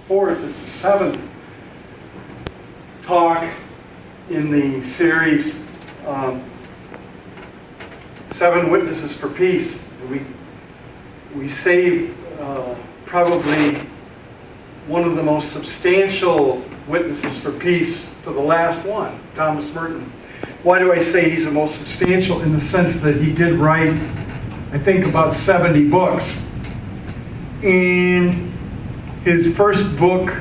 4th. It's the 7th talk in the series, 7 Witnesses for Peace. We save probably one of the most substantial witnesses for peace for the last one, Thomas Merton. Why do I say he's the most substantial? In the sense that he did write, I think, about 70 books. And his first book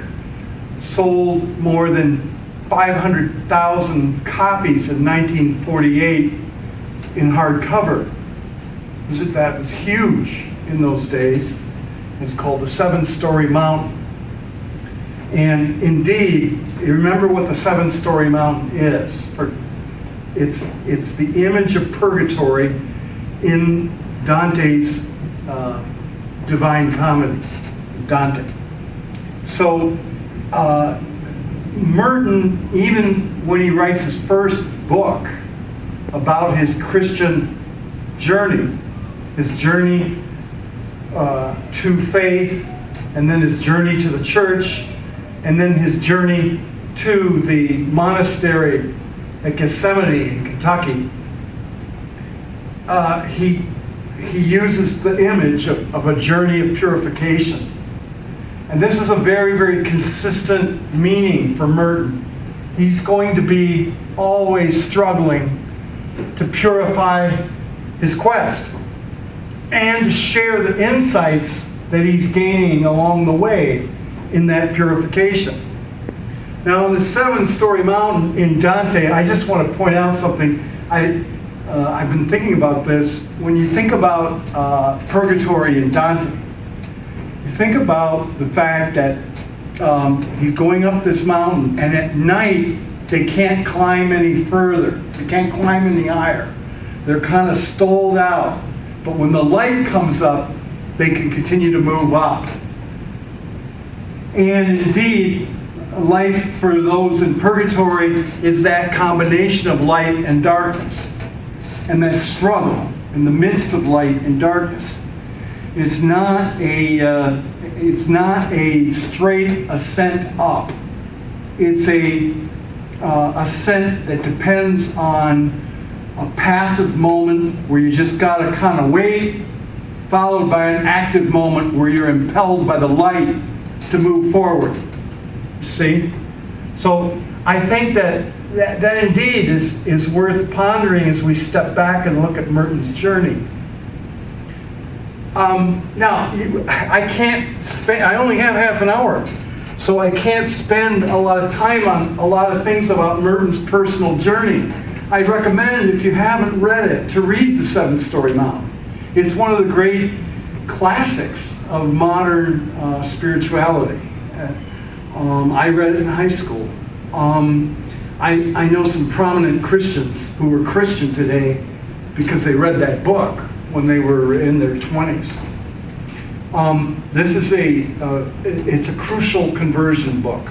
sold more than 500,000 copies in 1948 in hardcover. That was huge in those days. It's called The Seven-Story Mountain. And indeed, you remember what the seven-story mountain is. It's the image of purgatory in Dante's Divine Comedy, Dante. So Merton, even when he writes his first book about his Christian journey, his journey to faith, and then his journey to the church, and then his journey to the monastery at Gethsemane in Kentucky, he uses the image of a journey of purification. And this is a very, very consistent meaning for Merton. He's going to be always struggling to purify his quest and to share the insights that he's gaining along the way in that purification. Now, on the seven-story mountain in Dante, I just want to point out something. I've been thinking about this. When you think about purgatory in Dante, you think about the fact that he's going up this mountain, and at night they can't climb any further. They can't climb any higher. They're kind of stalled out. But when the light comes up, they can continue to move up. And indeed, life for those in purgatory is that combination of light and darkness, and that struggle in the midst of light and darkness. It's not a straight ascent up. It's a ascent that depends on a passive moment where you just got to kind of wait, followed by an active moment where you're impelled by the light to move forward. See? So I think that indeed is worth pondering as we step back and look at Merton's journey. Now, I only have half an hour, so I can't spend a lot of time on a lot of things about Merton's personal journey. I'd recommend, if you haven't read it, to read The Seven-Story Mountain. It's one of the great classics of modern spirituality. I read it in high school. I know some prominent Christians who were Christian today because they read that book when they were in their 20s. This is it's a crucial conversion book,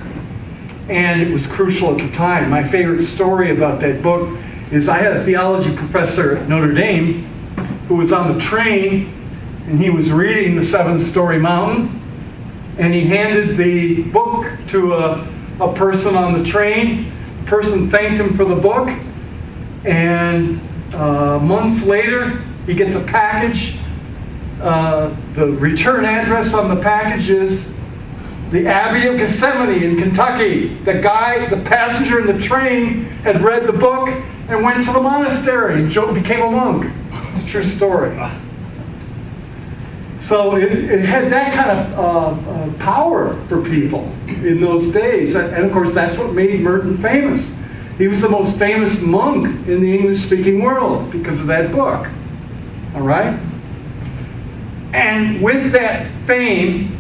and it was crucial at the time. My favorite story about that book is I had a theology professor at Notre Dame who was on the train, and he was reading The Seven-Story Mountain, and he handed the book to a person on the train. The person thanked him for the book, and months later, he gets a package. The return address on the package is the Abbey of Gethsemane in Kentucky. The passenger in the train had read the book and went to the monastery and became a monk. It's a true story. So it had that kind of power for people in those days. And of course, that's what made Merton famous. He was the most famous monk in the English-speaking world because of that book. All right? And with that fame,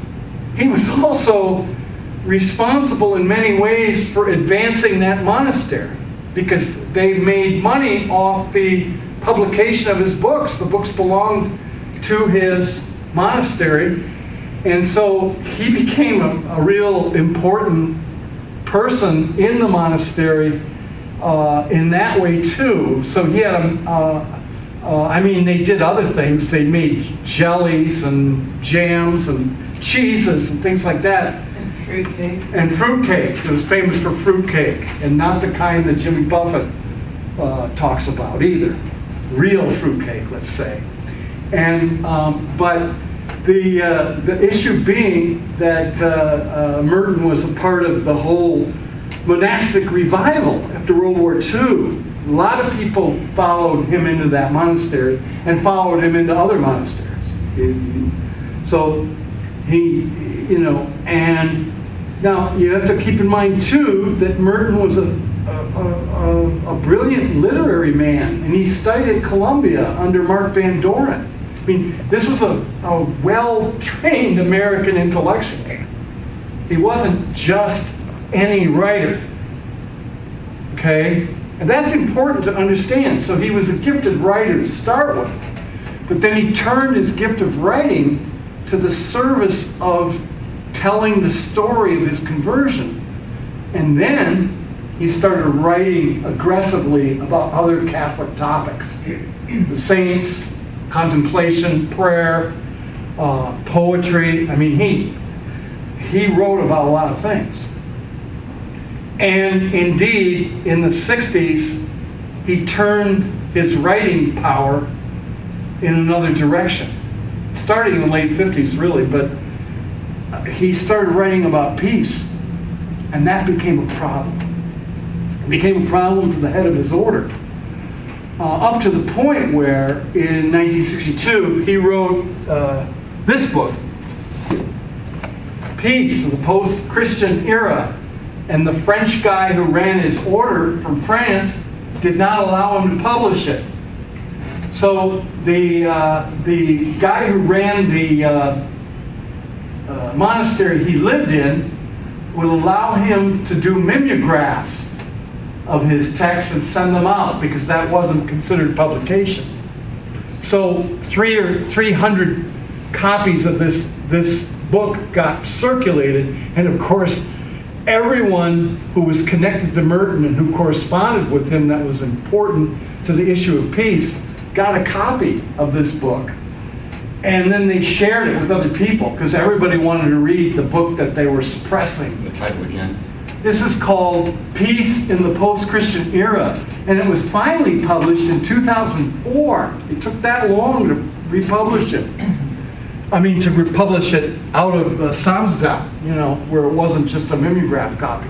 he was also responsible in many ways for advancing that monastery, because they made money off the publication of his books. The books belonged to his monastery, and so he became a real important person in the monastery in that way too. So he had they did other things. They made jellies and jams and cheeses and things like that. Fruitcake. And fruitcake. It was famous for fruitcake, and not the kind that Jimmy Buffett talks about either. Real fruitcake, let's say. And but the issue being that Merton was a part of the whole monastic revival after World War II. A lot of people followed him into that monastery and followed him into other monasteries. So he, and now you have to keep in mind too that Merton was a brilliant literary man, and he studied at Columbia under Mark Van Doren. I mean, this was a well-trained American intellectual. He wasn't just any writer. Okay? And that's important to understand. So he was a gifted writer to start with, but then he turned his gift of writing to the service of telling the story of his conversion. And then he started writing aggressively about other Catholic topics. The saints, contemplation, prayer, poetry. I mean, he wrote about a lot of things. And indeed, in the 60s, he turned his writing power in another direction. Starting in the late 50s, really, but he started writing about peace, and that became a problem. It became a problem for the head of his order. Up to the point where, in 1962, he wrote this book, Peace of the Post-Christian Era. And the French guy who ran his order from France did not allow him to publish it. So the guy who ran the monastery he lived in would allow him to do mimeographs of his texts and send them out, because that wasn't considered publication. So 300 copies of this book got circulated, and of course everyone who was connected to Merton and who corresponded with him that was important to the issue of peace got a copy of this book. And then they shared it with other people, because everybody wanted to read the book that they were suppressing. The title again? This is called Peace in the Post-Christian Era, and it was finally published in 2004. It took that long to republish it. To republish it out of Samsda, where it wasn't just a mimeograph copy.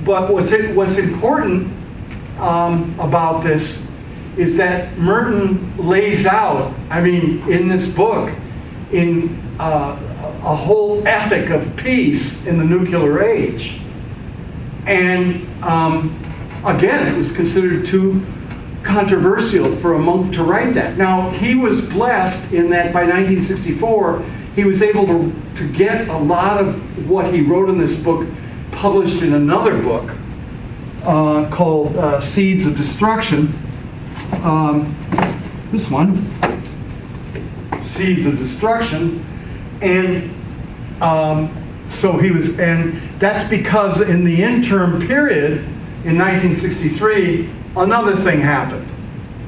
But what's important about this is that Merton lays out, in this book, in a whole ethic of peace in the nuclear age. And again, it was considered too controversial for a monk to write that. Now, he was blessed in that by 1964, he was able to get a lot of what he wrote in this book published in another book called Seeds of Destruction. This one, Seeds of Destruction. And so he was, and that's because in the interim period in 1963, another thing happened.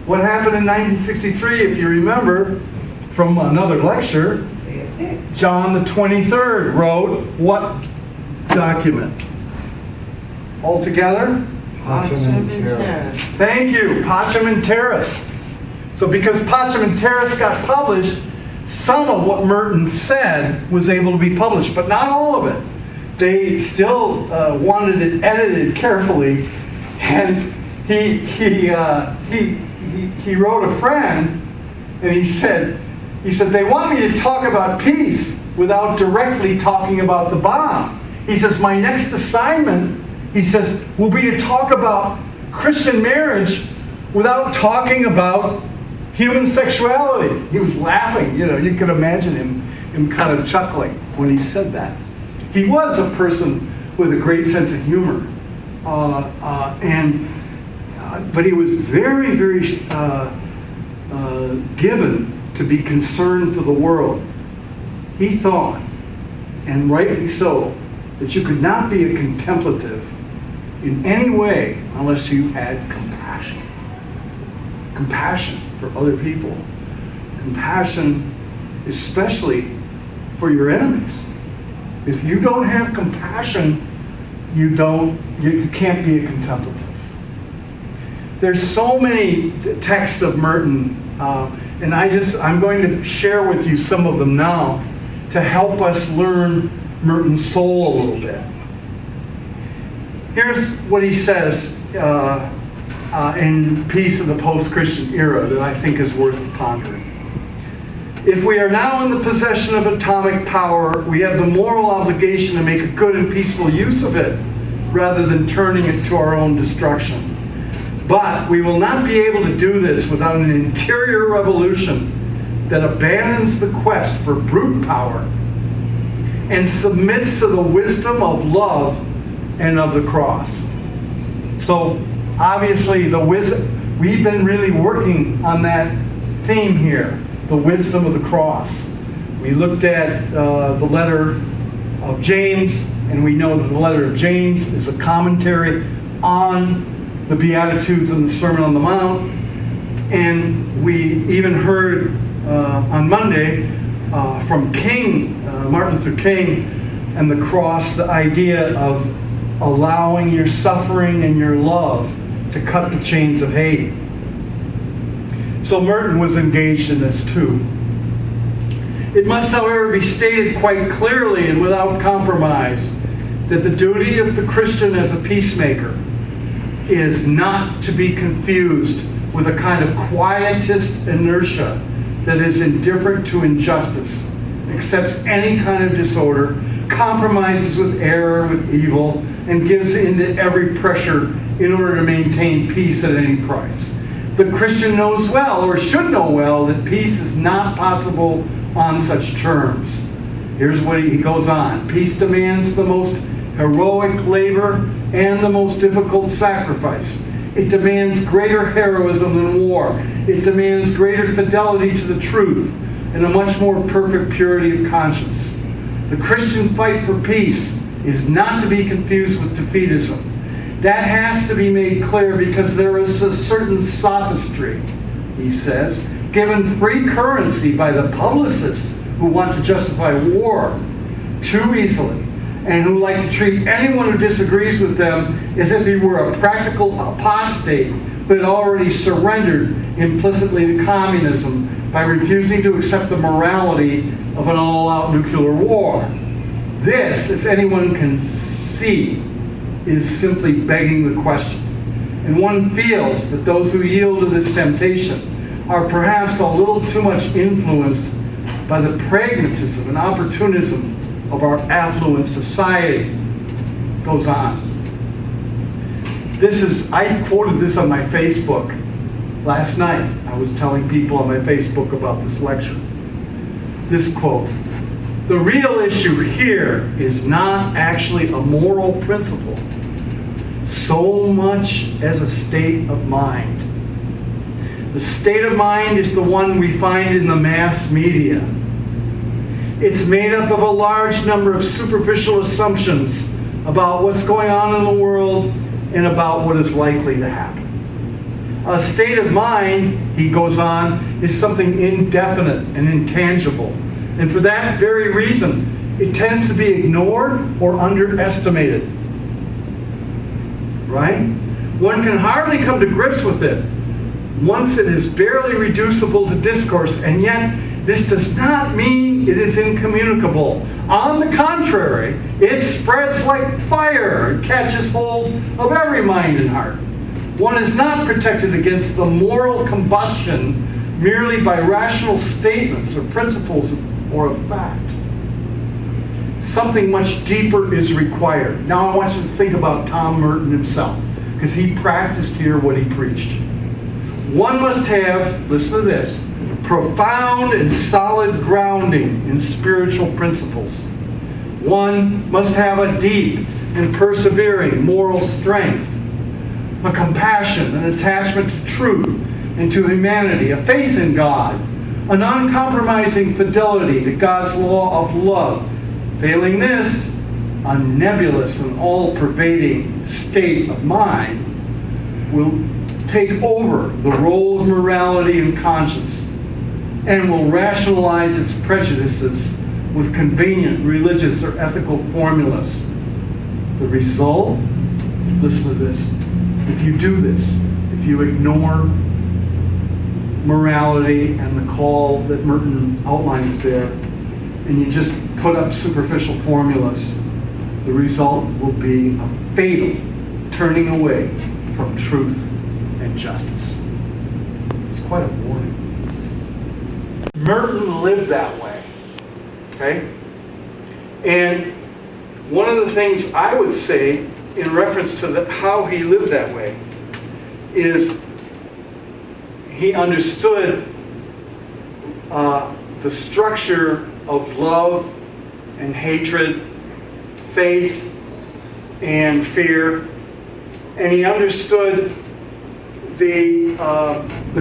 What happened in 1963, if you remember from another lecture, John the 23rd wrote what document? All together? Pacem in Terris. Thank you, Pacem in Terris. So because Pacem in Terris got published, some of what Merton said was able to be published, but not all of it. They still wanted it edited carefully, and he wrote a friend, and he said, they want me to talk about peace without directly talking about the bomb. He says, my next assignment, he says, will be to talk about Christian marriage without talking about human sexuality. He was laughing, you could imagine him kind of chuckling when he said that. He was a person with a great sense of humor. But he was very, very given to be concerned for the world. He thought, and rightly so, that you could not be a contemplative in any way unless you had compassion. Compassion for other people. Compassion especially for your enemies. If you don't have compassion, you can't be a contemplative. There's so many texts of Merton, and I'm going to share with you some of them now to help us learn Merton's soul a little bit. Here's what he says in Peace of the Post-Christian Era that I think is worth pondering. If we are now in the possession of atomic power, we have the moral obligation to make a good and peaceful use of it, rather than turning it to our own destruction. But we will not be able to do this without an interior revolution that abandons the quest for brute power and submits to the wisdom of love and of the cross. So, obviously, we've been really working on that theme here, the wisdom of the cross. We looked at the letter of James, and we know that the letter of James is a commentary on the Beatitudes and the Sermon on the Mount. And we even heard on Monday from Martin Luther King and the cross, the idea of allowing your suffering and your love to cut the chains of hate. So Merton was engaged in this too. It must, however, be stated quite clearly and without compromise that the duty of the Christian as a peacemaker is not to be confused with a kind of quietist inertia that is indifferent to injustice, accepts any kind of disorder, compromises with error, with evil, and gives in to every pressure in order to maintain peace at any price. The Christian knows well, or should know well, that peace is not possible on such terms. Here's what he goes on. Peace demands the most heroic labor and the most difficult sacrifice. It demands greater heroism than war. It demands greater fidelity to the truth and a much more perfect purity of conscience. The Christian fight for peace is not to be confused with defeatism. That has to be made clear because there is a certain sophistry, he says, given free currency by the publicists who want to justify war too easily, and who like to treat anyone who disagrees with them as if he were a practical apostate who had already surrendered implicitly to communism by refusing to accept the morality of an all-out nuclear war. This, as anyone can see, is simply begging the question. And one feels that those who yield to this temptation are perhaps a little too much influenced by the pragmatism and opportunism of our affluent society. Goes on. I quoted this on my Facebook last night. I was telling people on my Facebook about this lecture. This quote: "The real issue here is not actually a moral principle so much as a state of mind. The state of mind is the one we find in the mass media. It's made up of a large number of superficial assumptions about what's going on in the world and about what is likely to happen. A state of mind," he goes on, "is something indefinite and intangible. And for that very reason, it tends to be ignored or underestimated." Right? One can hardly come to grips with it once it is barely reducible to discourse, and yet this does not mean it is incommunicable. On the contrary, it spreads like fire and catches hold of every mind and heart. One is not protected against the moral combustion merely by rational statements or principles or of fact. Something much deeper is required. Now I want you to think about Tom Merton himself, because he practiced here what he preached. One must have, listen to this, profound and solid grounding in spiritual principles. One must have a deep and persevering moral strength, a compassion, an attachment to truth and to humanity, a faith in God, an uncompromising fidelity to God's law of love. Failing this, a nebulous and all-pervading state of mind will take over the role of morality and conscience and will rationalize its prejudices with convenient religious or ethical formulas. The result, listen to this, if you do this, if you ignore morality and the call that Merton outlines there, and you just put up superficial formulas, the result will be a fatal turning away from truth and justice. It's quite a warning. Merton lived that way, okay? And one of the things I would say in reference to how he lived that way is he understood the structure of love and hatred, faith and fear, and he understood the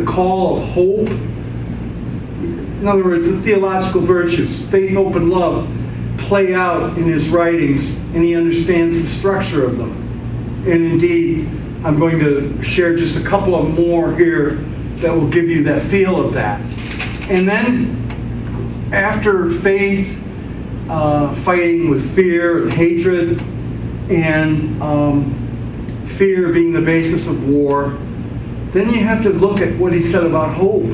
call of hope. In other words, the theological virtues, faith, hope, and love, play out in his writings, and he understands the structure of them. And indeed, I'm going to share just a couple of more here that will give you that feel of that. And then, after faith, fighting with fear and hatred, and fear being the basis of war, then you have to look at what he said about hope.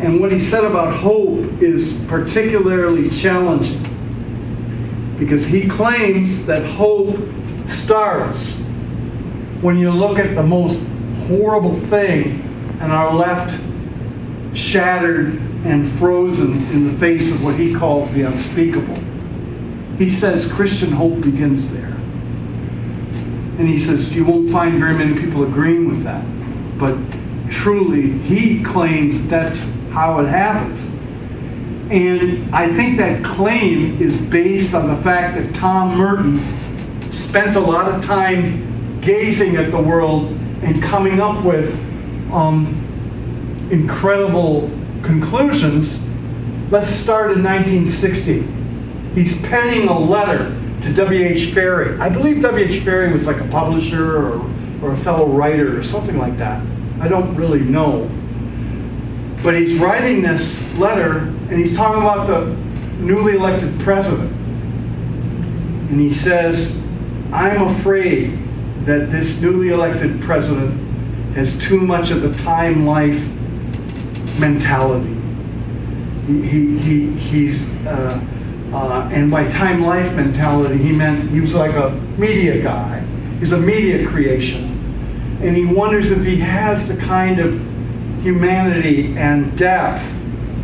And what he said about hope is particularly challenging, because he claims that hope starts when you look at the most horrible thing and are left shattered and frozen in the face of what he calls the unspeakable. He says Christian hope begins there. And he says you won't find very many people agreeing with that. But truly, he claims that's how it happens. And I think that claim is based on the fact that Tom Merton spent a lot of time gazing at the world and coming up with incredible conclusions. Let's start in 1960. He's penning a letter to W.H. Ferry. I believe W.H. Ferry was like a publisher or a fellow writer or something like that. I don't really know. But he's writing this letter, and he's talking about the newly elected president. And he says, I'm afraid that this newly elected president has too much of the time-life mentality. And by time-life mentality, he meant he was like a media guy. He's a media creation. And he wonders if he has the kind of humanity and depth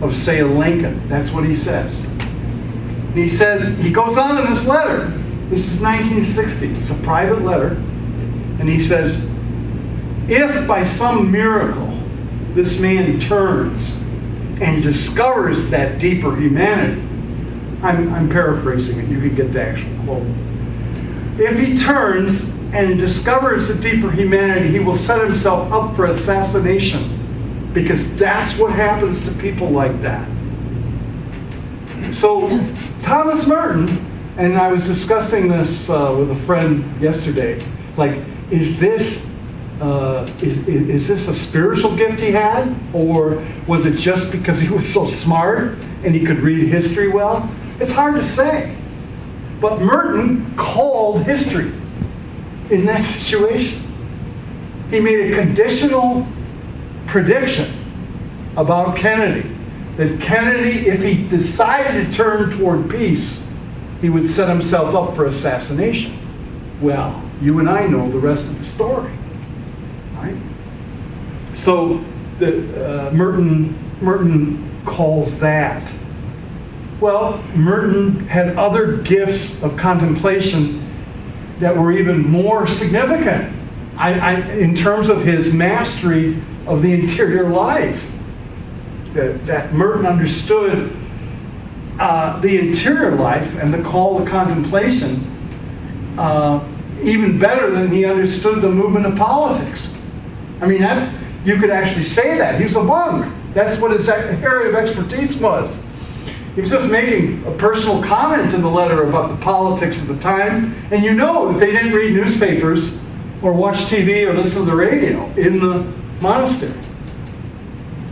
of, say, a Lincoln. That's what he says. And he says, he goes on in this letter. This is 1960. It's a private letter. And he says, if by some miracle this man turns and discovers that deeper humanity, I'm paraphrasing it, you can get the actual quote. If he turns and discovers a deeper humanity, he will set himself up for assassination, because that's what happens to people like that. So Thomas Merton, and I was discussing this with a friend yesterday, like, is this a spiritual gift he had, or was it just because he was so smart and he could read history well? It's hard to say. But Merton called history in that situation. He made a conditional prediction about Kennedy, that Kennedy, if he decided to turn toward peace, he would set himself up for assassination. Well, you and I know the rest of the story, right? So Merton calls that. Well, Merton had other gifts of contemplation that were even more significant in terms of his mastery of the interior life. That Merton understood the interior life and the call to contemplation even better than he understood the movement of politics. I mean, you could actually say that. He was a monk. That's what his area of expertise was. He was just making a personal comment in the letter about the politics of the time, and you know that they didn't read newspapers or watch TV or listen to the radio in the monastery.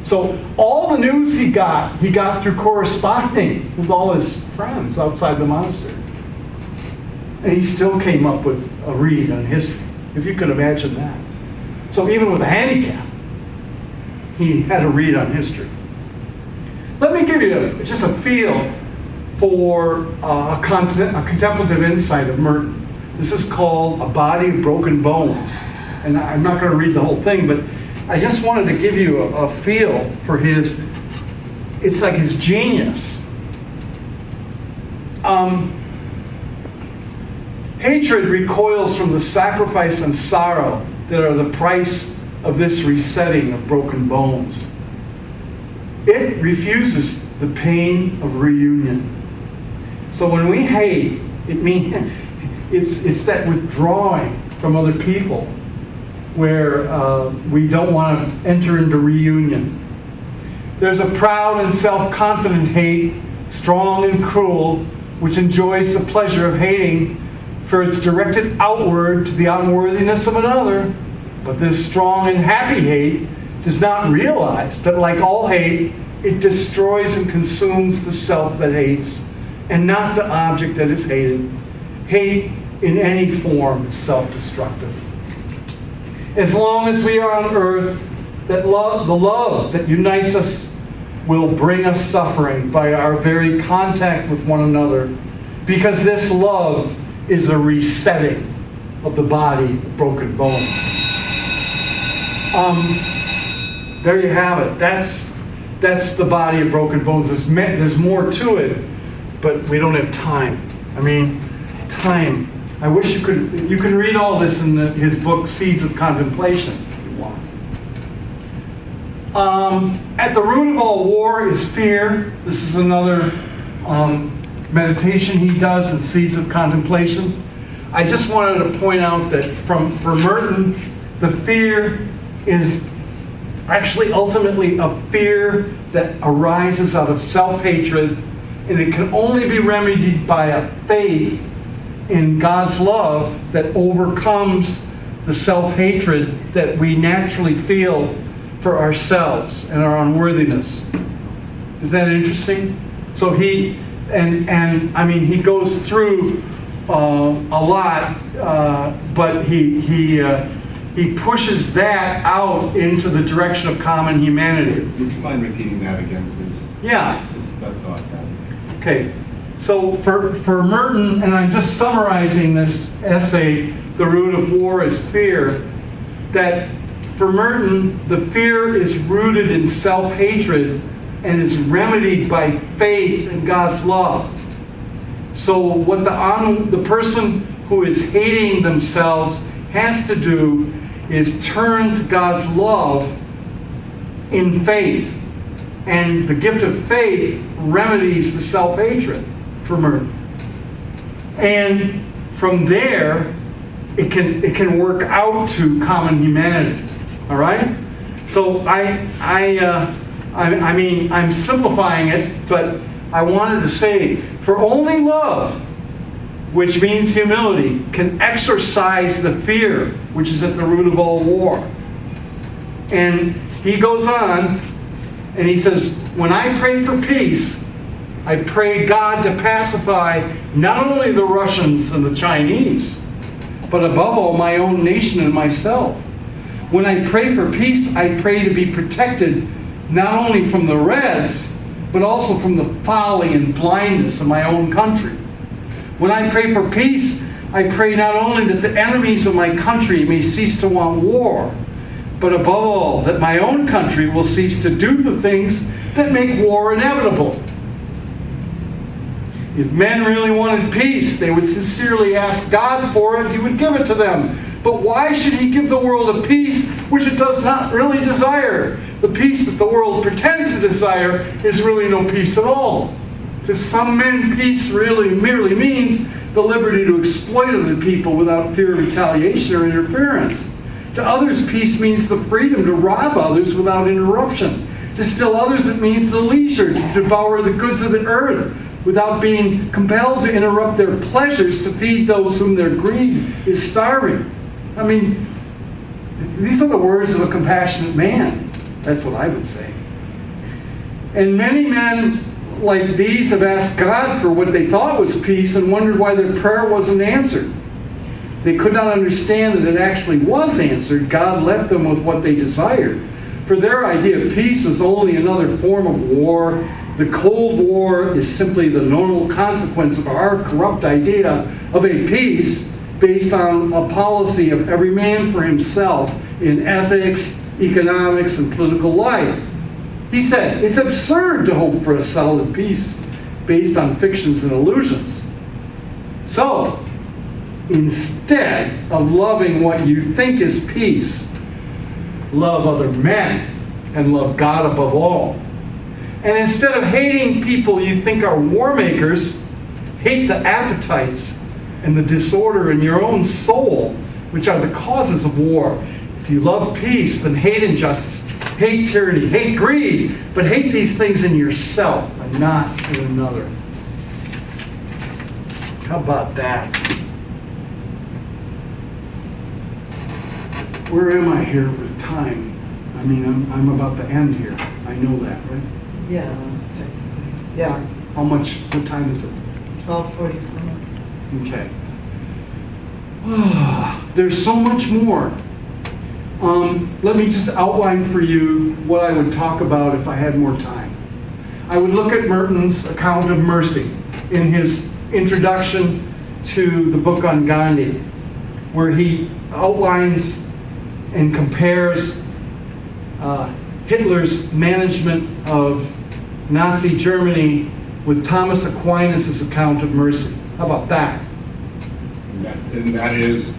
So all the news he got through corresponding with all his friends outside the monastery. And he still came up with a read on history, if you could imagine that. So even with a handicap, he had a read on history. Let me give you just a feel for a contemplative insight of Merton. This is called A Body of Broken Bones. And I'm not going to read the whole thing, but I just wanted to give you a feel for it's like his genius. Hatred recoils from the sacrifice and sorrow that are the price of this resetting of broken bones. It refuses the pain of reunion. So when we hate, it means it's that withdrawing from other people where we don't want to enter into reunion. There's a proud and self-confident hate, strong and cruel, which enjoys the pleasure of hating, for it's directed outward to the unworthiness of another. But this strong and happy hate does not realize that, like all hate, it destroys and consumes the self that hates, and not the object that is hated. Hate in any form is self-destructive. As long as we are on earth, the love that unites us will bring us suffering by our very contact with one another, because this love is a resetting of the body of broken bones. There you have it. That's the body of broken bones. There's more to it, but we don't have time. I mean, time. I wish you can read all this in his book, Seeds of Contemplation, if you want. At the root of all war is fear. This is another meditation he does in Seeds of Contemplation. I just wanted to point out that for Merton, the fear is actually ultimately a fear that arises out of self-hatred, and it can only be remedied by a faith in God's love that overcomes the self-hatred that we naturally feel for ourselves and our unworthiness. Is that interesting? So he goes through a lot, but he pushes that out into the direction of common humanity. Would you mind repeating that again, please? Yeah. That thought. Okay. So for Merton, and I'm just summarizing this essay, The Root of War is Fear, that for Merton, the fear is rooted in self-hatred and is remedied by faith in God's love. So what the person who is hating themselves has to do is turn to God's love in faith. And the gift of faith remedies the self-hatred for Merton. And from there, it can work out to common humanity. All right? So I'm simplifying it, but I wanted to say, for only love, which means humility, can exorcise the fear, which is at the root of all war. And he goes on, and he says, when I pray for peace, I pray God to pacify not only the Russians and the Chinese, but above all, my own nation and myself. When I pray for peace, I pray to be protected not only from the Reds, but also from the folly and blindness of my own country. When I pray for peace, I pray not only that the enemies of my country may cease to want war, but above all, that my own country will cease to do the things that make war inevitable. If men really wanted peace, they would sincerely ask God for it. He would give it to them. But why should He give the world a peace which it does not really desire? The peace that the world pretends to desire is really no peace at all. To some men, peace really merely means the liberty to exploit other people without fear of retaliation or interference. To others, peace means the freedom to rob others without interruption. To still others, it means the leisure to devour the goods of the earth without being compelled to interrupt their pleasures to feed those whom their greed is starving. I mean, these are the words of a compassionate man. That's what I would say. And many men like these have asked God for what they thought was peace and wondered why their prayer wasn't answered. They could not understand that it actually was answered. God left them with what they desired. For their idea of peace was only another form of war. The Cold War is simply the normal consequence of our corrupt idea of a peace based on a policy of every man for himself in ethics, economics, and political life. He said, it's absurd to hope for a solid peace based on fictions and illusions. So, instead of loving what you think is peace, love other men and love God above all. And instead of hating people you think are war makers, hate the appetites and the disorder in your own soul, which are the causes of war. If you love peace, then hate injustice, hate tyranny, hate greed, but hate these things in yourself and not in another. How about that? Where am I here with time? I mean, I'm about to end here. I know that, right? Yeah, technically. Yeah, What time is it? 12:44. Okay. There's so much more. Let me just outline for you what I would talk about if I had more time. I would look at Merton's account of mercy in his introduction to the book on Gandhi, where he outlines and compares Hitler's management of Nazi Germany with Thomas Aquinas' account of mercy. How about that? And that is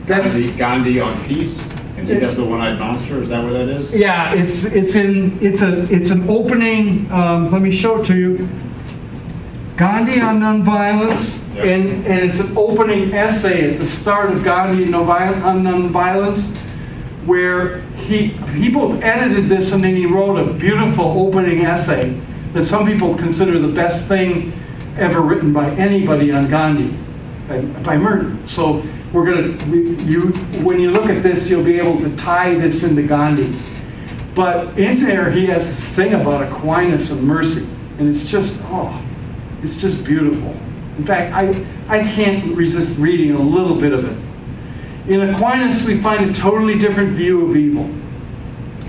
Gandhi on peace, and he does the one-eyed monster. Is that what that is? Yeah, it's an opening. Let me show it to you. Gandhi on nonviolence, Yep. and it's an opening essay at the start of Gandhi on nonviolence, where he both edited this and then he wrote a beautiful opening essay that some people consider the best thing ever written by anybody on Gandhi, by Merton. So when you look at this, you'll be able to tie this into Gandhi. But in there, he has this thing about Aquinas and mercy, and it's just beautiful. In fact, I can't resist reading a little bit of it. In Aquinas, we find a totally different view of evil.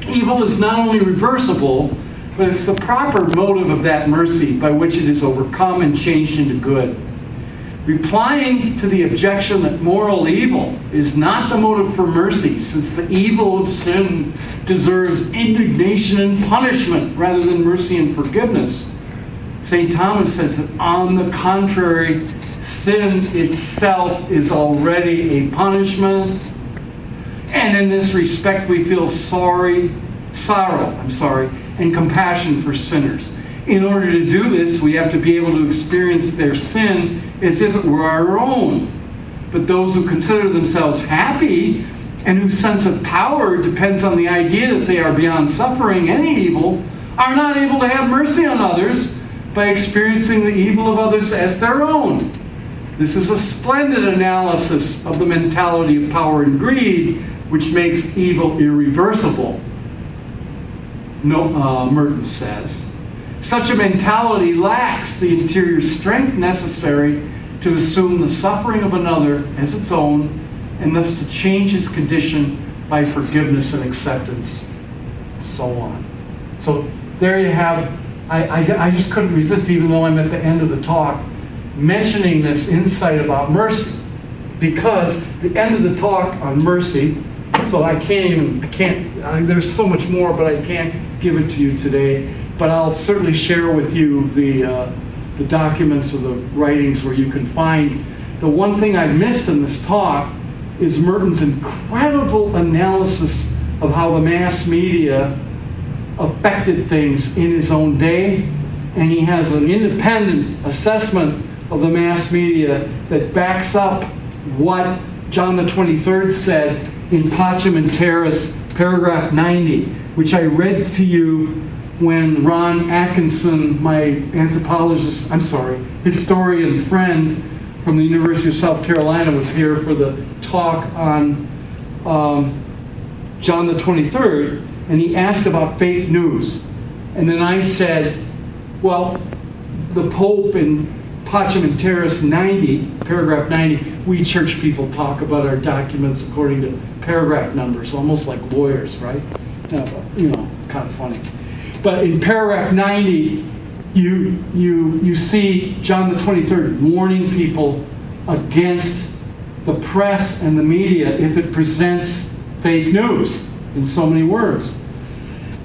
Evil is not only reversible, but it's the proper motive of that mercy by which it is overcome and changed into good. Replying to the objection that moral evil is not the motive for mercy, since the evil of sin deserves indignation and punishment rather than mercy and forgiveness, St. Thomas says that on the contrary, sin itself is already a punishment, and in this respect we feel sorrow, and compassion for sinners. In order to do this, we have to be able to experience their sin as if it were our own. But those who consider themselves happy and whose sense of power depends on the idea that they are beyond suffering any evil are not able to have mercy on others by experiencing the evil of others as their own. This is a splendid analysis of the mentality of power and greed, which makes evil irreversible, Merton says. Such a mentality lacks the interior strength necessary to assume the suffering of another as its own, and thus to change his condition by forgiveness and acceptance, so on. So there you have, I just couldn't resist, even though I'm at the end of the talk, mentioning this insight about mercy, because the end of the talk on mercy, so there's so much more, but I can't give it to you today. But I'll certainly share with you the documents or the writings where you can find. The one thing I missed in this talk is Merton's incredible analysis of how the mass media affected things in his own day, and he has an independent assessment of the mass media that backs up what John the 23rd said in Pacem in Terris, paragraph 90, which I read to you when Ron Atkinson, my historian friend from the University of South Carolina, was here for the talk on John the 23rd, and he asked about fake news. And then I said, well, the Pope in Pacham Terrace 90, paragraph 90, we church people talk about our documents according to paragraph numbers, almost like lawyers, right? You know, it's kind of funny. But in paragraph 90, you see John the 23rd warning people against the press and the media if it presents fake news, in so many words.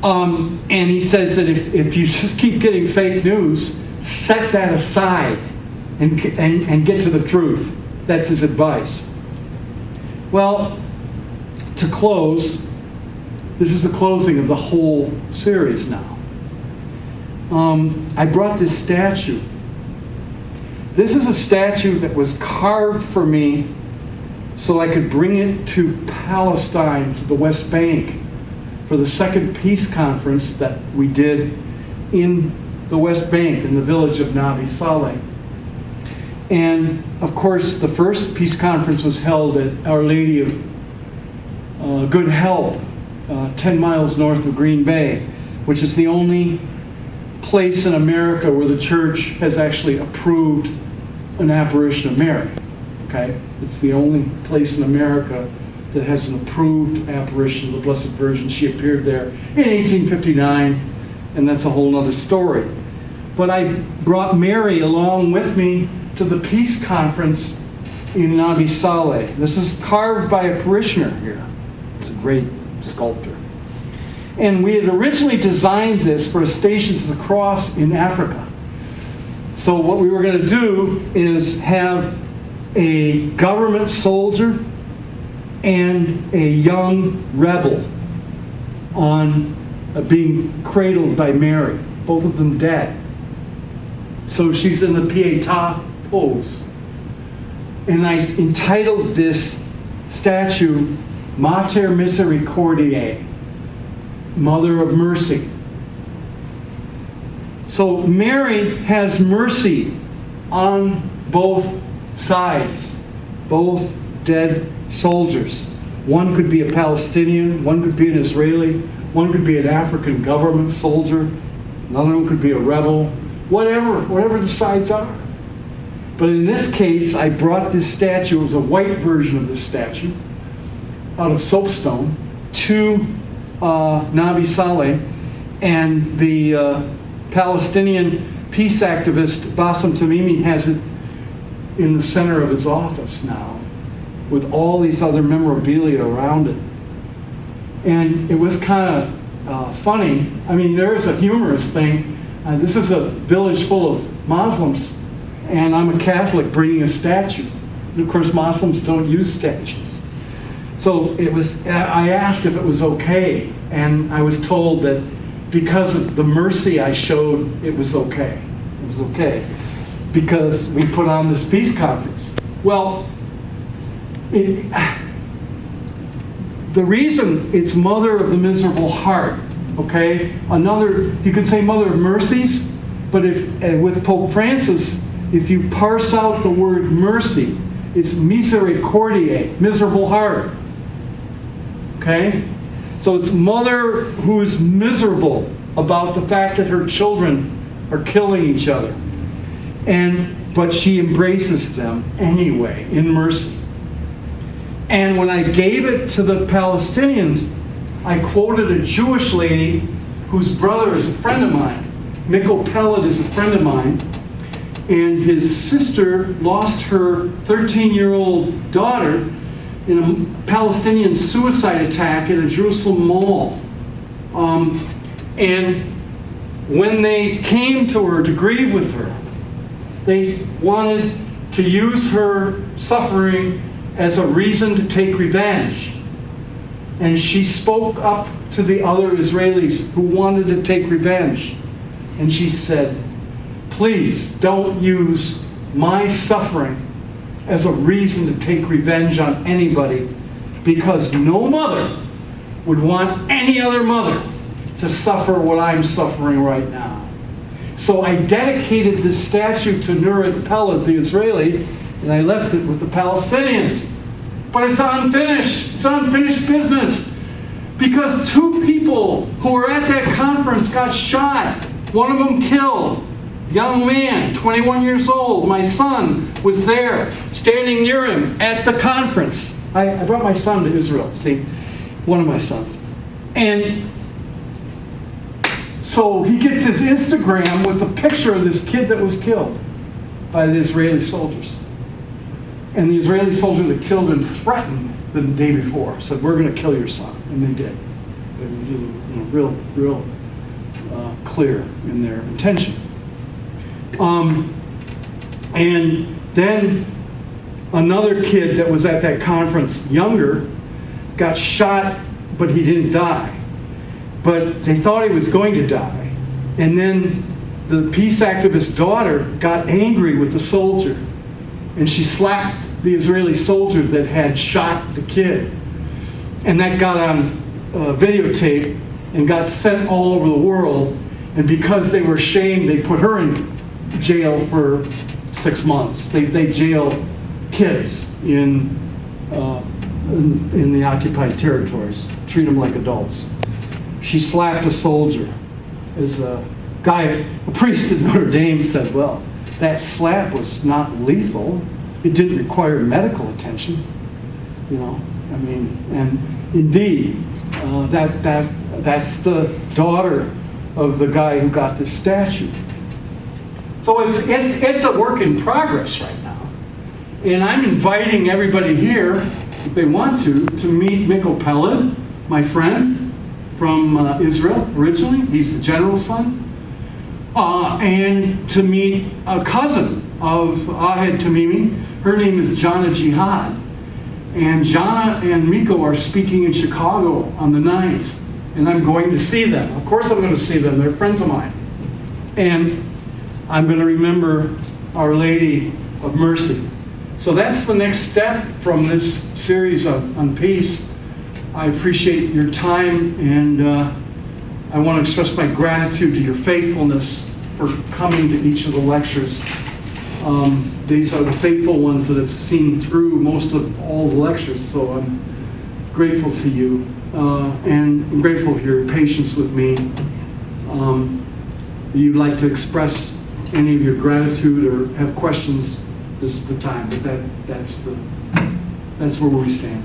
And he says that if you just keep getting fake news, set that aside and get to the truth. That's his advice. Well, to close, this is the closing of the whole series now. I brought this statue. This is a statue that was carved for me so I could bring it to Palestine, to the West Bank, for the second peace conference that we did in the West Bank, in the village of Nabi Saleh. And of course, the first peace conference was held at Our Lady of Good Help, 10 miles north of Green Bay, which is the only place in America where the church has actually approved an apparition of Mary. Okay? It's the only place in America that has an approved apparition of the Blessed Virgin. She appeared there in 1859, and that's a whole other story. But I brought Mary along with me to the peace conference in Nabi Saleh. This is carved by a parishioner here. He's a great sculptor. And we had originally designed this for a Stations of the Cross in Africa. So what we were going to do is have a government soldier and a young rebel on being cradled by Mary, both of them dead. So she's in the Pietà pose. And I entitled this statue Mater Misericordiae, Mother of Mercy. So Mary has mercy on both sides, both dead soldiers. One could be a Palestinian, one could be an Israeli, one could be an African government soldier, another one could be a rebel, whatever the sides are. But in this case, I brought this statue, it was a white version of this statue, out of soapstone, to Nabi Saleh, and the Palestinian peace activist Bassem Tamimi has it in the center of his office now, with all these other memorabilia around it. And it was kind of funny. I mean, there is a humorous thing. This is a village full of Muslims, and I'm a Catholic bringing a statue. And of course, Muslims don't use statues. So I asked if it was okay, and I was told that because of the mercy I showed, it was okay. It was okay. Because we put on this peace conference. Well, the reason it's Mother of the Miserable Heart, okay? You could say Mother of Mercies, but with Pope Francis, if you parse out the word mercy, it's misericordiae, miserable heart. Okay? So it's mother who is miserable about the fact that her children are killing each other. But she embraces them anyway, in mercy. And when I gave it to the Palestinians, I quoted a Jewish lady whose brother is a friend of mine. Mikko Pellet is a friend of mine. And his sister lost her 13-year-old daughter in a Palestinian suicide attack at a Jerusalem mall. And when they came to her to grieve with her, they wanted to use her suffering as a reason to take revenge. And she spoke up to the other Israelis who wanted to take revenge. And she said, please don't use my suffering as a reason to take revenge on anybody, because no mother would want any other mother to suffer what I'm suffering right now. So I dedicated this statue to Nurit Pellet, the Israeli, and I left it with the Palestinians. But it's unfinished. It's unfinished business. Because 2 people who were at that conference got shot. One of them killed. Young man, 21 years old. My son was there, standing near him at the conference. I brought my son to Israel, see, one of my sons. And so he gets his Instagram with a picture of this kid that was killed by the Israeli soldiers. And the Israeli soldier that killed him threatened the day before, said, we're going to kill your son. And they did. They were real clear in their intention. And then another kid that was at that conference, younger, got shot, but he didn't die. But they thought he was going to die. And then the peace activist daughter got angry with the soldier, and she slapped the Israeli soldier that had shot the kid. And that got on videotape and got sent all over the world. And because they were ashamed, they put her in jail for 6 months. They jail kids in the occupied territories, treat them like adults. She slapped a soldier. As a priest at Notre Dame said, well, that slap was not lethal. It didn't require medical attention. And indeed, that's the daughter of the guy who got this statue. So it's a work in progress right now. And I'm inviting everybody here, if they want to meet Mikko Peled, my friend from Israel originally. He's the general's son. And to meet a cousin of Ahed Tamimi. Her name is Jana Jihad. And Jana and Mikko are speaking in Chicago on the 9th. And I'm going to see them. Of course I'm going to see them. They're friends of mine. And I'm going to remember Our Lady of Mercy. So that's the next step from this series on peace. I appreciate your time, and I want to express my gratitude to your faithfulness for coming to each of the lectures. These are the faithful ones that have seen through most of all the lectures, so I'm grateful to you, and I'm grateful for your patience with me. If you'd like to express any of your gratitude or have questions, this is the time, but that's where we stand.